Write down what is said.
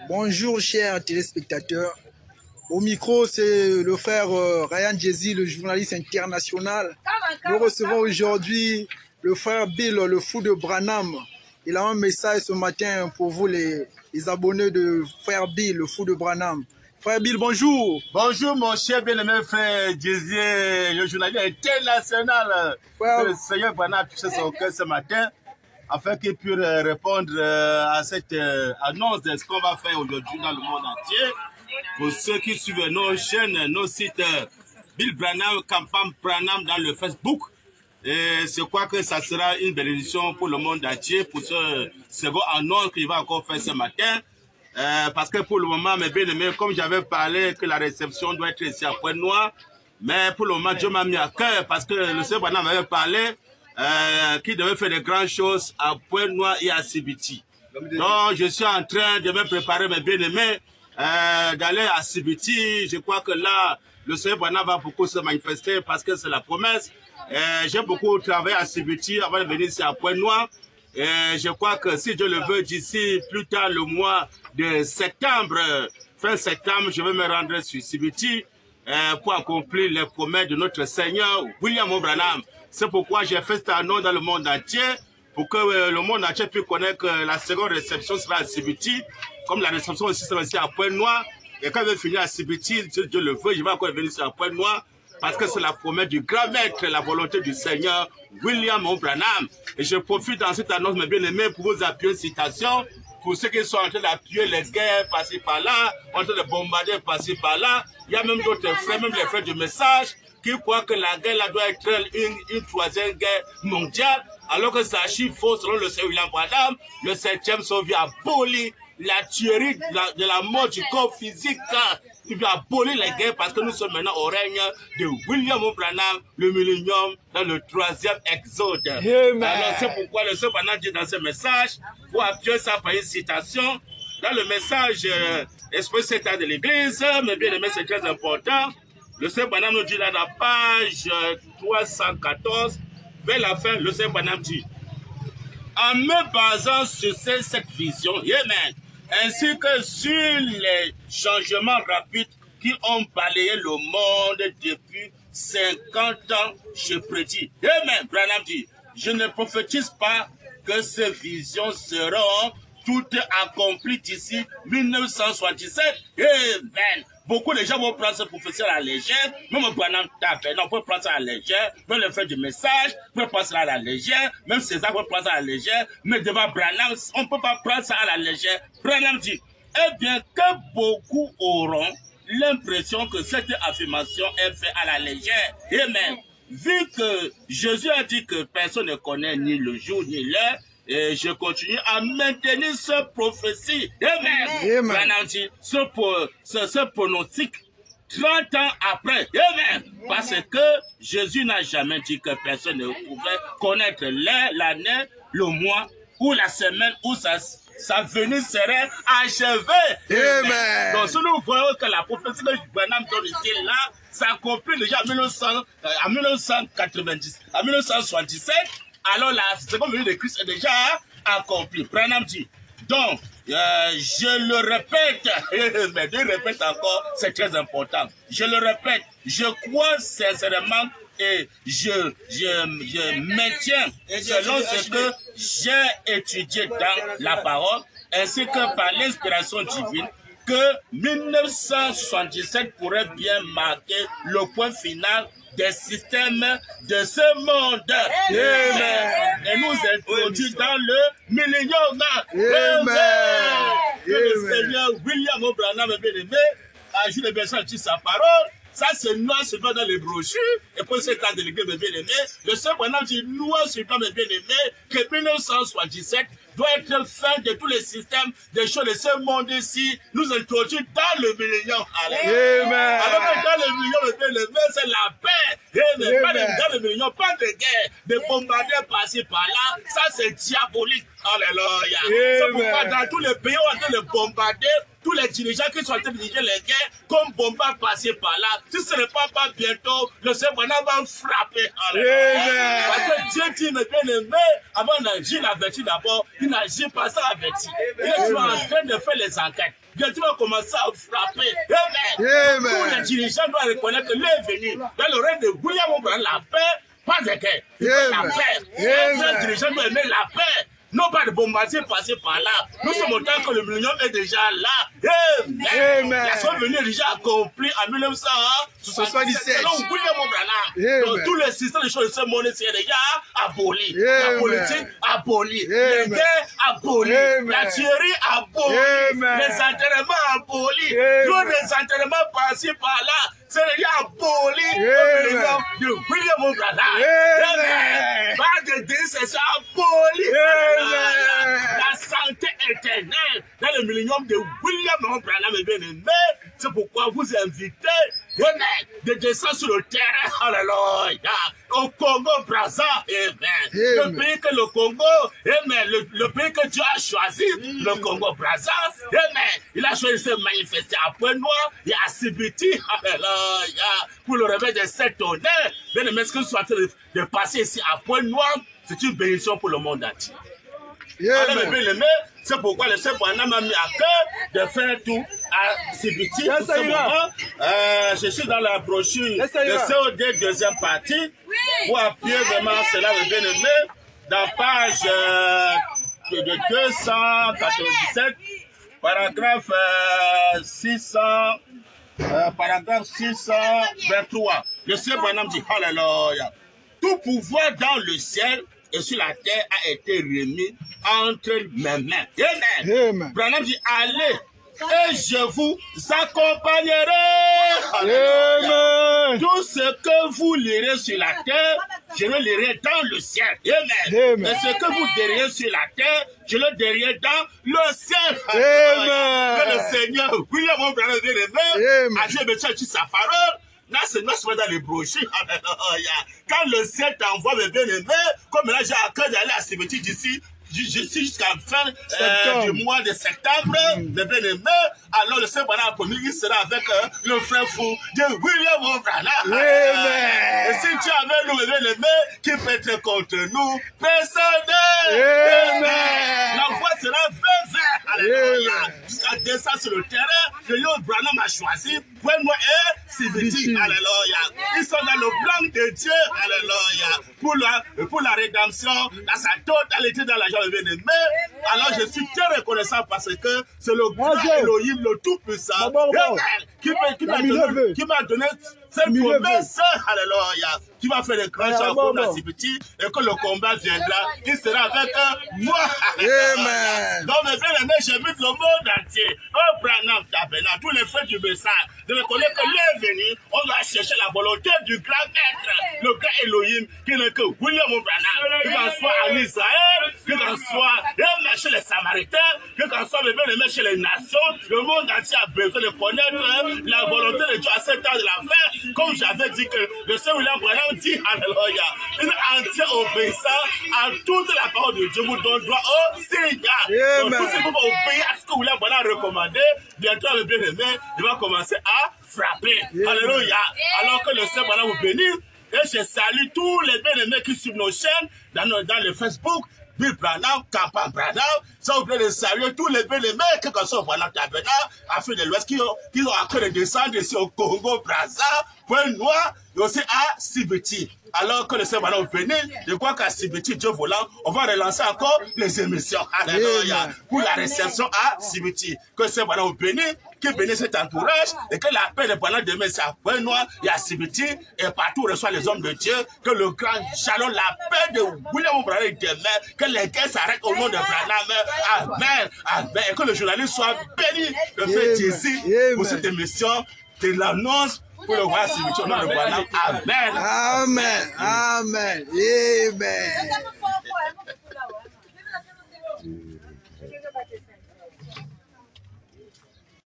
Bonjour chers téléspectateurs. Au micro, c'est le frère Ryan Jay-Z, le journaliste international. Nous recevons aujourd'hui le frère Bill, le fou de Branham. Il a un message ce matin pour vous, les abonnés de frère Bill, le fou de Branham. Frère Bill, bonjour. Bonjour mon cher bien-aimé frère Jay-Z, le journaliste international. Frère... Le Seigneur Branham a touché son cœur ce matin afin qu'il puisse répondre à cette annonce de ce qu'on va faire aujourd'hui dans le monde entier. Pour ceux qui suivent nos chaînes, nos sites Bill Branham, campagne Branham dans le Facebook. Et je crois que ça sera une bénédiction pour le monde entier, pour ce second annonce qu'il va encore faire ce matin. Parce que pour le moment, mes bien-aimés, comme j'avais parlé que la réception doit être ici à Pointe-Noire, mais pour le moment, Dieu m'a mis à cœur parce que le Seigneur Branham m'avait parlé qu'il devait faire de grandes choses à Pointe-Noire et à Sibiti. Donc, je suis en train de me préparer, mes bien-aimés, d'aller à Sibiti. Je crois que là, le Seigneur Branham va beaucoup se manifester parce que c'est la promesse. J'ai beaucoup travaillé à Sibiti avant de venir ici à Pointe-Noire. Et je crois que si Dieu le veut, d'ici plus tard le mois de septembre, fin septembre, je vais me rendre sur Sibiti pour accomplir les promesses de notre Seigneur William Branham. C'est pourquoi j'ai fait cette annonce dans le monde entier, pour que le monde entier puisse connaître que la seconde réception sera à Sibiti, comme la réception aussi sera ici à Pointe-Noire. Et quand je vais finir à Sibiti, si Dieu le veut, je vais encore venir sur la Pointe-Noire, parce que c'est la promesse du grand maître, la volonté du Seigneur William Branham. Et je profite dans cette annonce, mes bien-aimés, pour vous appuyer une citation, pour ceux qui sont en train d'appuyer les guerres par-ci par-là, en train de bombarder par-ci par-là. Il y a même d'autres frères, même les frères du message, qui croient que la guerre là doit être une troisième guerre mondiale, alors que ça archive faux selon le Seigneur William Branham. Le 7e Soviet a aboli la tuerie de la mort du corps physique. Il va abolir les guerres parce que nous sommes maintenant au règne de William Branham, le millénium, dans le 3e exode. Alors c'est pourquoi le Seigneur Branham dit dans ce message, pour appuyer ça par une citation, dans le message exposé état de l'Église, mais bien aimé, c'est très important. Le Seigneur Branham nous dit là, dans la page 314, vers la fin, le Seigneur Branham dit, en me basant sur cette vision, amen, ainsi que sur les changements rapides qui ont balayé le monde depuis 50 ans, je prédis. Amen. Branham dit, je ne prophétise pas que ces visions seront toutes accomplies d'ici 1977. Amen. Beaucoup de gens vont prendre cette prophétie à la légère. Même Branham tape. Non, on peut prendre ça à la légère. Même le frère du message, on peut prendre ça à la légère. Même César peut prendre ça à la légère. Mais devant Branham, on ne peut pas prendre ça à la légère. Branham dit, eh bien, que beaucoup auront l'impression que cette affirmation est faite à la légère. Amen. Vu que Jésus a dit que personne ne connaît ni le jour ni l'heure, et je continue à maintenir cette prophétie. Amen. Branham dit, ce pronostic 30 ans après. Amen. Parce que Jésus n'a jamais dit que personne ne pouvait connaître l'heure, l'année, le mois ou la semaine où sa venue serait achevée. Amen. Donc, si nous voyons que la prophétie de Branham donne ici là, ça accomplit déjà en 1990, en 1977. Alors la seconde venue de Christ est déjà accomplie. Branham dit, donc, je le répète, mais je répète encore, c'est très important. Je le répète, je crois sincèrement et je maintiens selon ce que j'ai étudié dans la parole, ainsi que par l'inspiration divine, que 1977 pourrait bien marquer le point final des systèmes de ce monde. Amen. Et nous introduit dans le millénium. Amen. Que le Seigneur William Branham, bien aimé, a joué bien senti sa parole. Ça, c'est noir sur blanc dans les brochures. Et pour cet temps de l'église, mes bien-aimés, le Seigneur Branham dit noir sur blanc, mes bien-aimés, que 1977 doit être fin de tous les systèmes des choses de ce monde ici. Nous introduisons dans le millénium. Amen. Alors que dans le millénium, mes bien-aimés, c'est la paix. Amen. Pas dans le millénium, pas de guerre, de bombarder par-ci, par-là. Ça, c'est diabolique. Alléluia. C'est pourquoi dans tous les pays, on va de bombarder tous les dirigeants qui sont en train de diriger les guerres, comme Bomba passé par là, si ce n'est pas bientôt, le Seigneur va frapper. Parce que Dieu dit, mes bien-aimés, avant d'agir, il avertit d'abord, il n'agit pas sans avertir. Il est toujours en train de faire les enquêtes. Bientôt, il va commencer à frapper. Amen. Tous les dirigeants doivent reconnaître que l'est venu dans le règne de William Branham, la paix, pas de guerre. La paix. Les dirigeants doivent aimer la paix. Non pas de bombardier passer par là. Nous sommes au temps que le millénium est déjà là. Amen. La soirée venue est déjà accomplie en 1977. Donc, tous les systèmes de choses de ce monde est déjà aboli. La politique abolie. Les guerres abolies. La tuerie abolie. Les enterrements abolis. Tous les enterrements passés par là. C'est déjà aboli au millénium de William Branham. Pas de décession aboli. La santé éternelle dans le millénium de William Branham est bien aimé. C'est pourquoi vous invitez de descendre sur le terrain, alléluia, au Congo-Brazza, le pays que le Congo, le pays que Dieu a choisi, le Congo-Brazza, il a choisi de se manifester à Pointe-Noire et à Sibiti, alléluia, pour le réveil des 7 honneurs. Bien aimé, ce que nous sommes en train de passer ici à Pointe-Noire, c'est une bénédiction pour le monde entier. Alors, bien aimé, c'est pourquoi le Seigneur m'a mis à cœur de faire tout à Sibiti pour ce moment. Je suis dans la brochure de COD deuxième partie pour appuyer vraiment cela, bien aimé, dans page de 297, paragraphe 623. Le Seigneur Branham dit, alléluia, tout pouvoir dans le ciel et sur la terre a été remis entre mes mains. Amen. Branham dit, allez, et je vous accompagnerai. Amen. Tout ce que vous lirez sur la terre, je le lirai dans le ciel. Amen. Et ce que vous diriez sur la terre, je le dirai dans le ciel. Amen. Que le Seigneur, William Branham, a dit sa parole. Là, c'est nous sommes dans les brochures. Quand le ciel t'envoie, mes bien-aimés, comme là, j'ai à cœur d'aller à Sibiti d'ici, jusqu'à la fin du mois de septembre, mes bien-aimés, alors le Seigneur a promis qu'il sera avec le frère fou de William Branham. Et si tu es avec nous, mes bien-aimés, qui peut être contre nous, personne. La voix sera vert. Alléluia. Jusqu'à descendre sur le terrain, que William Branham a choisi. Moi et Sibiti. Alléluia. Ils sont dans le plan de Dieu. Alléluia. Pour la rédemption, dans sa totalité, dans la joie de bien-aimé. Alors je suis très reconnaissant parce que c'est le grand Elohim, le Tout-Puissant, qui m'a donné cette promesse. Alléluia. Qui va faire le grand charbon dans Sibiti et que le combat viendra, il sera avec moi. Amen. Donc, mes bien-aimés, j'invite le monde entier, au Branham Tabernacle, tous les frères du message, de reconnaître que l'est venu, on doit chercher la volonté du grand maître, le grand Elohim, qui n'est que William Branham, qu'il en soit en Israël, qu'il en soit chez les Samaritains, qu'il en soit, mes bien-aimés, chez les nations. Le monde entier a besoin de connaître la volonté de Dieu à cet temps de la fin, comme j'avais dit que le Seigneur William Branham dit, alléluia, une entière obéissant à toute la parole de Dieu vous donne droit au Seigneur. Donc, tous ceux qui vont obéir à ce que William Branham a recommandé, bientôt, le bien-aimé, il va commencer à frapper. Alléluia. Alors que le Seigneur Branham vous bénit, et je salue tous les bien-aimés qui suivent nos chaînes dans le Facebook, Bill Branham, Kappa Branham, ça vous plaît de saluer tous les bien-aimés qui sont au Branham Tabernacle, Afrique de l'Ouest, qui ont à cœur de descendre ici au Congo, Brazza, Pointe-Noire, et aussi à Sibiti. Alors que le Seigneur va nous venir, je crois qu'à Sibiti, Dieu voulant, on va relancer encore les émissions. Alléluia. Pour la réception à Sibiti. Que le Seigneur va nous bénir, qu'il bénisse cet entourage, et que la paix de Branham demain, c'est à Pointe-Noire et à Sibiti, et partout où reçoit les hommes de Dieu, que le grand shalom, la paix de William Branham demain, que les guerres s'arrêtent au nom de Branham. Amen. Amen. Et que le journaliste soit béni de faire Jésus pour cette émission, de l'annonce pour le roi Sibiti au nom de Branham. Amen. Amen. Amen. Amen.